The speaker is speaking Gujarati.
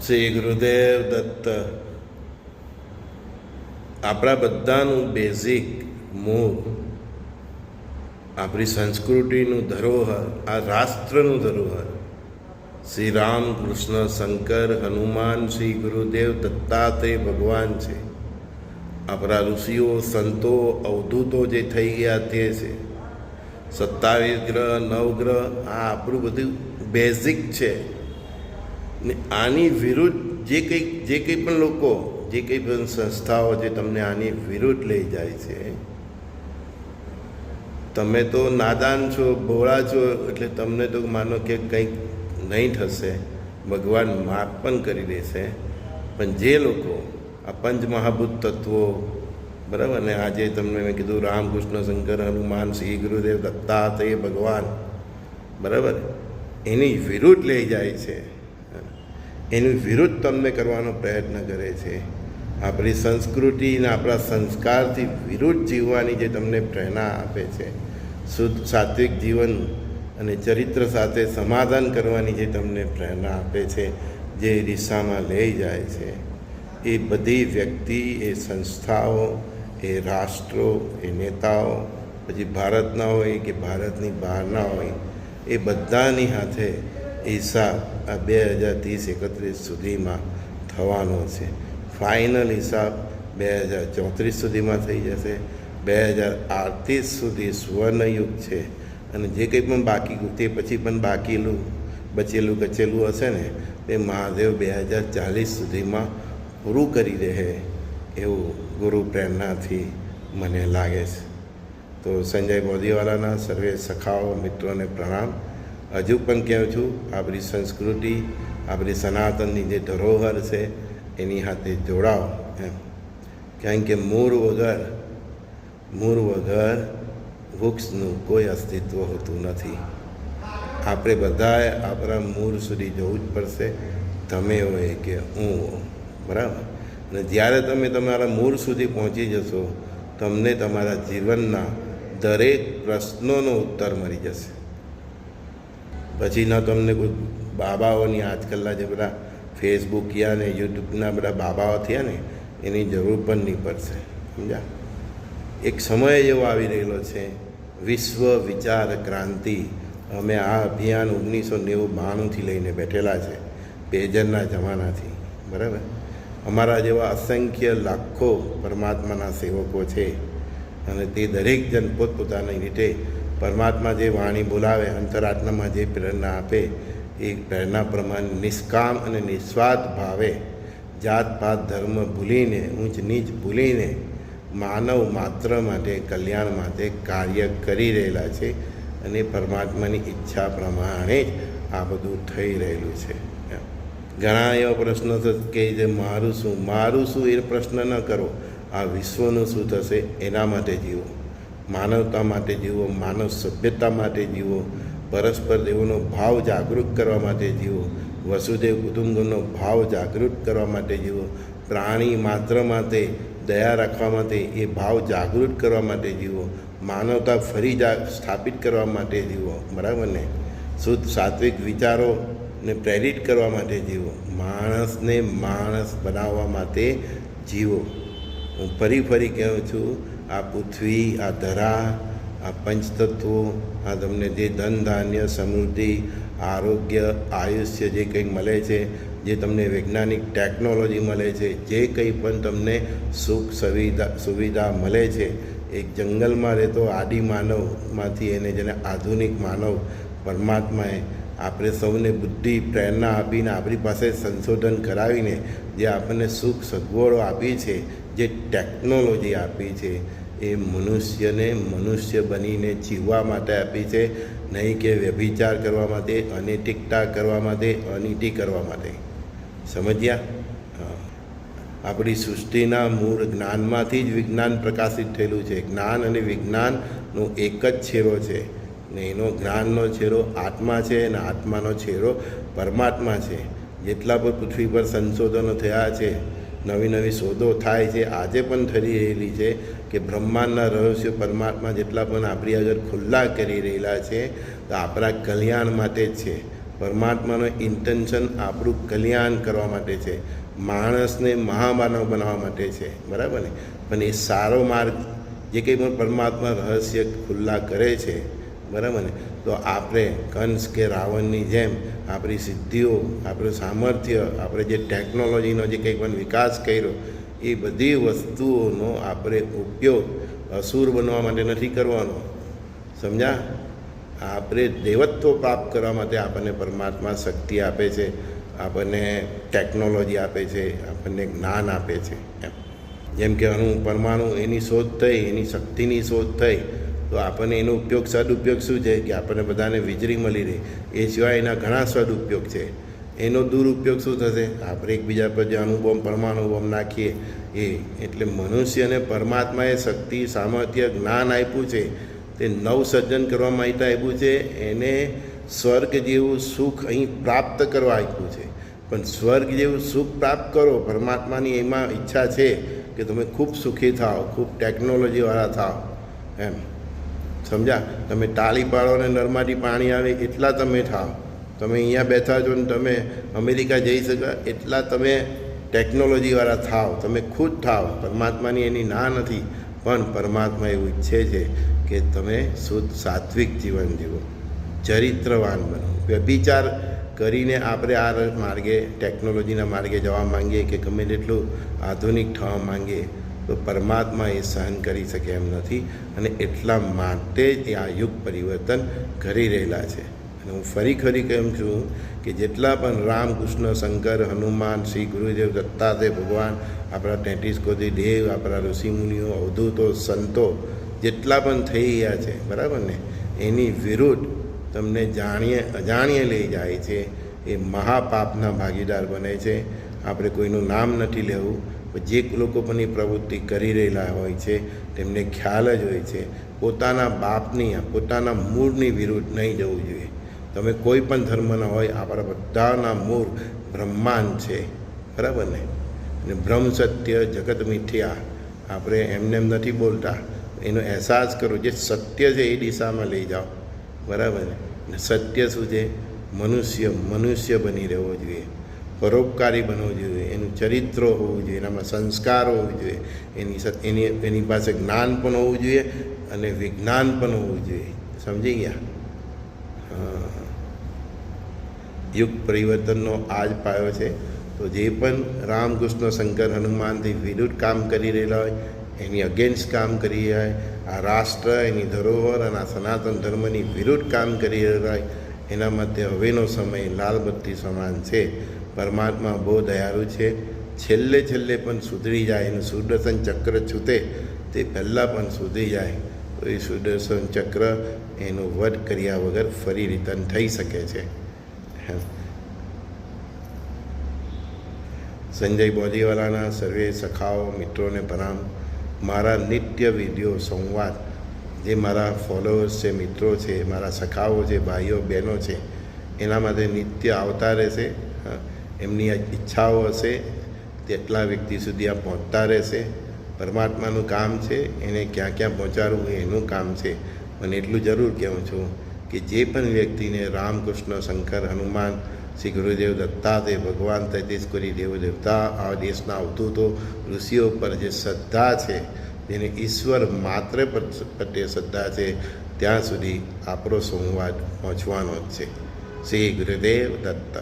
શ્રી ગુરુદેવ દત્ત. આપણા બધાનું બેઝિક મૂળ, આપણી સંસ્કૃતિનું ધરોહર, આ રાષ્ટ્રનું ધરોહર શ્રી રામ, કૃષ્ણ, શંકર, હનુમાન, શ્રી ગુરુદેવ દત્તાત્રેય ભગવાન છે. આપણા ઋષિઓ, સંતો, અવધૂતો જે થઈ ગયા તે છે. 27 ગ્રહ, 9 ગ્રહ, આ આપણું બધું બેઝિક છે. ને આની વિરુદ્ધ જે કંઈ પણ લોકો, જે કંઈ પણ સંસ્થાઓ જે તમને આની વિરુદ્ધ લઈ જાય છે, તમે તો નાદાન છો, ભોળા છો, એટલે તમને તો માનો કે કંઈક નહીં થશે, ભગવાન માફ પણ કરી દેશે. પણ જે લોકો આ પંચમહાભૂત તત્વો, બરાબર ને, આજે તમને મેં કીધું રામ, કૃષ્ણ, શંકર, હનુમાન, શ્રી ગુરુદેવ દત્તાત્રેય ભગવાન, બરાબર, એની વિરુદ્ધ લઈ જાય છે, એની વિરુદ્ધ તમને કરવાનો પ્રયત્ન કરે છે. આપણી સંસ્કૃતિ અને આપણા સંસ્કારથી વિરુદ્ધ જીવવાની જે તમને પ્રેરણા આપે છે, શુદ્ધ સાત્વિક જીવન અને ચરિત્ર સાથે સમાધાન કરવાની જે તમને પ્રેરણા આપે છે, જે દિશામાં લઈ જાય છે, એ બધી વ્યક્તિ, એ સંસ્થાઓ, એ રાષ્ટ્રો, એ નેતાઓ, પછી ભારતના હોય કે ભારતની બહારના હોય, એ બધાની હાથે હિસાબ આ 2030-31 સુધીમાં થવાનો છે. ફાઇનલ હિસાબ 2034 સુધીમાં થઈ જશે. 2038 સુધી સ્વર્ણયુગ છે. અને જે કંઈ પણ બાકી, તે પછી પણ બચેલું કચેલું હશે ને, તે મહાદેવ 2040 સુધીમાં પૂરું કરી દે એવું ગુરુ પ્રેરણાથી મને લાગે છે. તો સંજય બોધીવાલાના સર્વે સખાઓ મિત્રોને પ્રણામ. હજુ પણ કહું છું, આપણી સંસ્કૃતિ, આપણી સનાતનની જે ધરોહર છે એની સાથે જોડાઓ એમ. કારણ કે મૂળ વગર વૃક્ષનું કોઈ અસ્તિત્વ હોતું નથી. આપણે બધાએ આપણા મૂળ સુધી જવું જ પડશે, તમે હોય કે હું હો, બરાબર. અને જ્યારે તમે તમારા મૂળ સુધી પહોંચી જશો, તમને તમારા જીવનના દરેક પ્રશ્નોનો ઉત્તર મળી જશે. પછી ન તમને કોઈ બાબાઓની, આજકાલના જે બધા ફેસબુકિયા ને યુટ્યુબના બધા બાબાઓ થયા ને, એની જરૂર પણ નહીં પડશે, સમજ્યા. એક સમય એવો આવી રહેલો છે, વિશ્વ વિચાર ક્રાંતિ. અમે આ અભિયાન 1990-92થી લઈને બેઠેલા છે, પેજરના જમાનાથી, બરાબર. અમારા જેવા અસંખ્ય લાખો પરમાત્માના સેવકો છે, અને તે દરેક જણ પોતપોતાની રીતે પરમાત્મા જે વાણી બોલાવે, અંતરાત્મામાં જે પ્રેરણા આપે, એ પ્રેરણા પ્રમાણે નિષ્કામ અને નિસ્વાર્થ ભાવે, જાત પાત ધર્મ ભૂલીને, ઊંચ નીચ ભૂલીને માનવ માત્ર માટે, કલ્યાણ માટે કાર્ય કરી રહેલા છે. અને પરમાત્માની ઈચ્છા પ્રમાણે જ આ બધું થઈ રહેલું છે. ઘણા એવા પ્રશ્નો કે જે મારું શું એ પ્રશ્ન ન કરો. આ વિશ્વનું શું થશે એના માટે જીવો, માનવતા માટે જીવો, માનવ સભ્યતા માટે જીવો, પરસ્પર દેવોનો ભાવ જાગૃત કરવા માટે જીવો, વસુદેવ કુટુંબનો ભાવ જાગૃત કરવા માટે જીવો, પ્રાણી માત્ર માટે દયા રાખવા માટે એ ભાવ જાગૃત કરવા માટે જીવો, માનવતા ફરી સ્થાપિત કરવા માટે જીવો, બરાબર ને, શુદ્ધ સાત્વિક વિચારોને પ્રેરિત કરવા માટે જીવો, માણસને માણસ બનાવવા માટે જીવો. હું ફરી કહું છું, આ પૃથ્વી, આ ધરા, આ પંચતત્વો, આ તમને જે ધન, ધાન્ય, સમૃદ્ધિ, આરોગ્ય, આયુષ્ય જે કંઈ મળે છે, જે તમને વૈજ્ઞાનિક ટેકનોલોજી મળે છે, જે કંઈ પણ તમને સુખ સુવિધા મળે છે, એક જંગલમાં રહેતો આદિ માનવમાંથી એને જેને આધુનિક માનવ પરમાત્માએ આપણે સૌને બુદ્ધિ, પ્રેરણા આપીને આપણી પાસે સંશોધન કરાવીને જે આપણને સુખ સગવડો આપી છે, જે ટેકનોલોજી આપી છે, એ મનુષ્યને મનુષ્ય બનીને જીવવા માટે આપી છે, નહીં કે વ્યભિચાર કરવા માટે, અનૈતિકતા કરવા માટે, અનીતિ કરવા માટે. સમજ્યા? આપણી સૃષ્ટિના મૂળ જ્ઞાનમાંથી જ વિજ્ઞાન પ્રકાશિત થયેલું છે. જ્ઞાન અને વિજ્ઞાનનો એક જ છેડો છે, ને એનો જ્ઞાનનો છેડો આત્મા છે, અને આત્માનો છેડો પરમાત્મા છે. જેટલા પણ પૃથ્વી પર સંશોધનો થયા છે, નવી શોધો થાય છે, આજે પણ થઈ રહેલી છે, કે બ્રહ્માંડના રહસ્યો પરમાત્મા જેટલા પણ આપણી આગળ ખુલ્લા કરી રહેલા છે, તો આપણા કલ્યાણ માટે જ છે. પરમાત્માનો ઇન્ટેન્શન આપણું કલ્યાણ કરવા માટે છે, માણસને મહામાનવ બનાવવા માટે છે, બરાબર ને. પણ એ સારો માર્ગ જે કંઈ પણ પરમાત્મા રહસ્ય ખુલ્લા કરે છે, બરાબર ને, તો આપણે કંસ કે રાવણની જેમ આપણી સિદ્ધિઓ, આપણું સામર્થ્ય, આપણે જે ટેકનોલોજીનો જે કંઈ પણ વિકાસ કર્યો એ બધી વસ્તુઓનો આપણે ઉપયોગ અસુર બનવા માટે નથી કરવાનો, સમજ્યા. આપણે દેવત્વ પ્રાપ્ત કરવા માટે આપણને પરમાત્મા શક્તિ આપે છે, આપણને ટેકનોલોજી આપે છે, આપણને જ્ઞાન આપે છે એમ. જેમ કે પરમાણુ એની શોધ થઈ, એની શક્તિની શોધ થઈ, તો આપણને એનો ઉપયોગ સદુપયોગ શું છે કે આપણને બધાને વીજળી મળી રહે. એ સિવાય એના ઘણા સદુપયોગ છે. એનો દુરુપયોગ શું થશે? આપણે એકબીજા પર જે અણુબોમ્બ, પરમાણુ બોમ્બ નાખીએ એ. એટલે મનુષ્યને પરમાત્માએ શક્તિ, સામર્થ્ય, જ્ઞાન આપ્યું છે, તે નવસર્જન કરવા માટે આપ્યું છે, એને સ્વર્ગ જેવું સુખ અહીં પ્રાપ્ત કરવા આપ્યું છે. પણ સ્વર્ગ જેવું સુખ પ્રાપ્ત કરો, પરમાત્માની એમાં ઈચ્છા છે કે તમે ખૂબ સુખી થાઓ, ખૂબ ટેકનોલોજીવાળા થાઓ એમ, સમજ્યા. તમે ટાળી પાડો ને નળમાંથી પાણી આવે એટલા તમે થાઓ. તમે અહીંયા બેઠા છો ને તમે અમેરિકા જઈ શકો એટલા તમે ટેકનોલોજીવાળા થાઓ, તમે ખુદ થાઓ. પરમાત્માની એની ના નથી, પણ પરમાત્મા એવું ઈચ્છે છે કે તમે શુદ્ધ સાત્વિક જીવન જીવો, ચરિત્રવાન બનો. વ્યભિચાર કરીને આપણે આ માર્ગે, ટેકનોલોજીના માર્ગે જવા માંગીએ કે ગમે તેટલું આધુનિક થવા માંગીએ તો પરમાત્મા એ સહન કરી શકે એમ નથી. અને એટલા માટે જ આ યુગ પરિવર્તન કરી રહેલા છે. અને હું ફરી કહું છું કે જેટલા પણ રામ, કૃષ્ણ, શંકર, હનુમાન, શ્રી ગુરુદેવ દત્તાત્રેય ભગવાન, આપણા 33 કોટી દેવ, આપણા ઋષિમુનિઓ, અવધૂતો, સંતો જેટલા પણ થઈ ગયા છે, બરાબર ને, એની વિરુદ્ધ તમને જાણીએ અજાણીએ લઈ જાય છે. એ મહાપાપના ભાગીદાર બને છે. આપણે કોઈનું નામ નથી લેવું, જે લોકો પણ એ પ્રવૃત્તિ કરી રહેલા હોય છે તેમને ખ્યાલ જ હોય છે પોતાના બાપની, પોતાના મૂળની વિરુદ્ધ નહીં જવું જોઈએ. તમે કોઈ પણ ધર્મના હોય, આપણા બધાના મૂળ બ્રહ્માંડ છે, બરાબર ને. અને બ્રહ્મ સત્ય, જગત મિથ્યા, આપણે એમને એમ નથી બોલતા. એનો અહેસાસ કરો, જે સત્ય છે એ દિશામાં લઈ જાઓ, બરાબર ને. અને સત્ય શું છે? મનુષ્ય બની રહેવો જોઈએ, પરોપકારી બનવું જોઈએ, એનું ચરિત્ર હોવું જોઈએ, એનામાં સંસ્કાર હોવું જોઈએ, એની પાસે જ્ઞાન પણ હોવું જોઈએ અને વિજ્ઞાન પણ હોવું જોઈએ. સમજી ગયા? યુગ પરિવર્તનનો આ જ પાયો છે. તો જે પણ રામ, કૃષ્ણ, શંકર, હનુમાનથી વિરુદ્ધ કામ કરી રહેલા હોય, એની અગેન્સ્ટ કામ કરી રહ્યા હોય, આ રાષ્ટ્ર, એની ધરોહર અને આ સનાતન ધર્મની વિરુદ્ધ કામ કરી રહ્યા હોય, એના માટે હવેનો સમય લાલબત્તી સમાન છે. પરમાત્મા બહુ દયાળુ છે. છેલ્લે પણ સુધરી જાય, એનું સુદર્શન ચક્ર છૂટે તે પહેલાં પણ સુધરી જાય તો એ સુદર્શન ચક્ર એનું વધ કર્યા વગર ફરી રિટર્ન થઈ શકે છે. સંજય બોધીવાલાના સર્વે સખાઓ મિત્રોને પ્રણામ. મારા નિત્ય વિડીયો સંવાદ, જે મારા ફોલોઅર્સ છે, મિત્રો છે, મારા સખાઓ છે, ભાઈઓ બહેનો છે, એના માટે નિત્ય આવતા રહેશે. એમની ઈચ્છાઓ હશે તેટલા વ્યક્તિ સુધી આ પહોંચતા રહેશે. પરમાત્માનું કામ છે, એને ક્યાં ક્યાં પહોંચાડવું એનું કામ છે. પણ એટલું જરૂર કહેવું છું કે જે પણ વ્યક્તિને રામ, કૃષ્ણ, શંકર, હનુમાન, શ્રી ગુરુદેવ દત્તાત્રેય ભગવાન, 33 કોટી દેવ દેવતા, આ દેશના અવધૂતો, ઋષિઓ પર જે શ્રદ્ધા છે, જેને ઈશ્વર માત્ર પ્રત્યે શ્રદ્ધા છે, ત્યાં સુધી આપણો સંવાદ પહોંચવાનો જ છે. શ્રી ગુરુદેવ દત્ત.